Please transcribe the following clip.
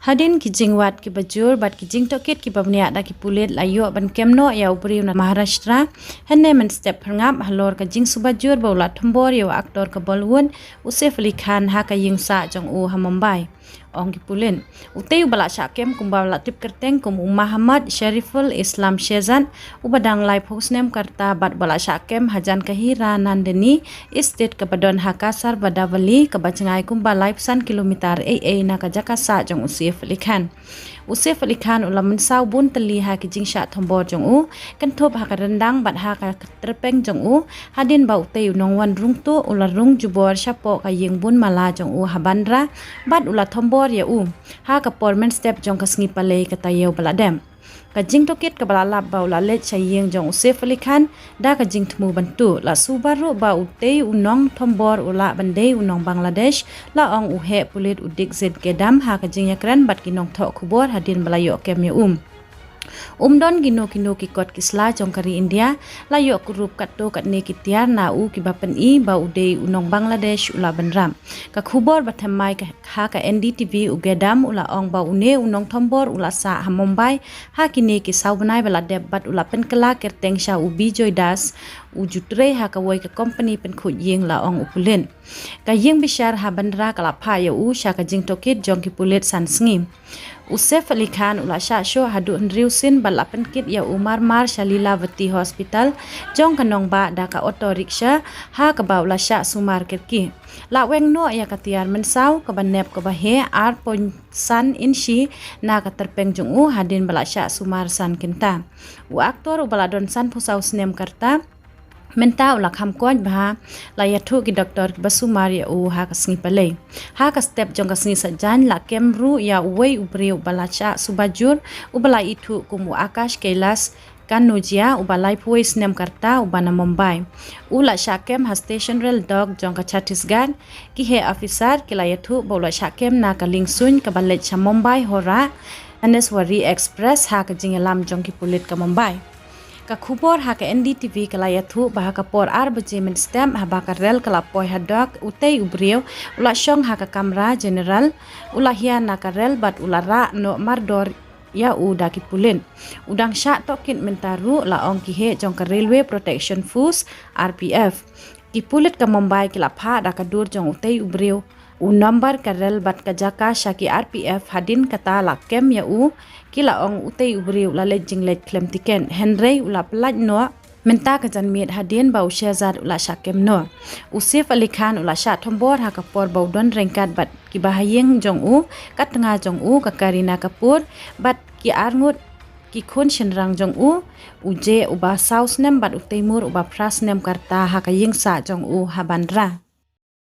Hadin ki jingwat ki bajur bat ki jing tokit ki babnia da ki pulit layo ban kemno ya ubri na Maharashtra henne men step ngap halor ka jing subajur bola thombor yo aktor ka Bollywood Usef Ali Khan ha ka ying sa jong u ha Mumbai ong ki pulin utei bala syakem kumba bala tip kerteng kum Muhammad Shariful Islam Shezan ubadang lai phosnem karta bat bala syakem hajan kahira nandeni estate ka badon hakasar badavali ka bacngai kumba lai pesan kilometer na ka jakasa jong Usef Ali Khan Usef Ali Khan ulam mensau bun teli ha ki jing sya thombor jong u kan thop ha ka rendang bat ha ka terpeng jong u hadin ba utei nongwan rung tu ular rung jubor syapo ka ying bun mala jong u habandra bat ulat thombor ya ha ka pormen step jong ka sngi palei ka tayew baladem ka jing tokit ka balalap ba ula let chayeng jong Usef Ali Khan da ka jing thmu bantu la subaru ba utei unong thombor ula bandei unong Bangladesh la ong uhe pulit udik zed kedam ha ka jing yakran bat kinong tho khubor hadin balayo kem ya Umdon gino ki kot kisla jong kari India layo kurup katto katne kitiar na u ki bapen I ba udei unong Bangladesh ula banram ka khubor bathamai ka ha ka NDTV ugedam ula ong ba une unong thombor ula sa ha Mumbai ha kini ki saubanai bala debat ula penkela kerteng sha ubi Joy Das ujutre ha ka woi ka company pen khut yeng la ong upulen ka yeng bishar ha bandra kala pha ya u sha ka jing tokit jong ki pulet san sngi Usef Ali Khan ula sha sho hadu nriusin balapan kit ya Umar Mar Shalilavati Hospital jong kanong ba da ka auto rickshaw ha ka ba ula sha sumar kerki la weng no ya katiar mensau ka banep ka bahe ar pon san inshi na ka terpeng jong u hadin bala sha sumar san kinta u aktor u baladon san pusau snem karta menta ula kham koj bha la yathu ki doctor basumar ya u ha ka sngi palei ha ka step jong ka sngi sajan la kemru ya wei ubri balacha subajur ubala ithu kumu akash kailas kanujia ubalai pui snem karta ubana Mumbai ula shakem ha station rail dog jong ka Chhattisgarh ki he officer kila yathu bola shakem na ka lingsun ka balet cha Mumbai hora Aneswari Express ha ka jingalam jong ki pulit ka Mumbai ka khubor ha ka NDTV kala yathu bah ka por ar baje men stem ha ba ka rel kala poi ha dog utei ubriu ula shong ha ka kamera general ula hian na ka rel bat ula ra no mardor ya u da ki pulin udang sha tokin mentaru la ong ki he jong ka railway protection force RPF ki pulit ka Mumbai kila pha da ka dur jong utei ubriu u number ka rel bat ka jaka shaki RPF hadin kata la kem ya u kila ong utei ubriu la le jinglet klem tiken Henry ula plaj no menta ka janmit hadin bau shezad ula shakem no Usef Ali Khan ula sha thombor ha ka por bau don rengkat bat ki bahayeng jong u katnga jong u ka Karina Kapoor bat ki arngut ki khun shenrang jong u uje uba saus nem bat utei mur uba pras nem karta ha ka yingsa jong u ha bandra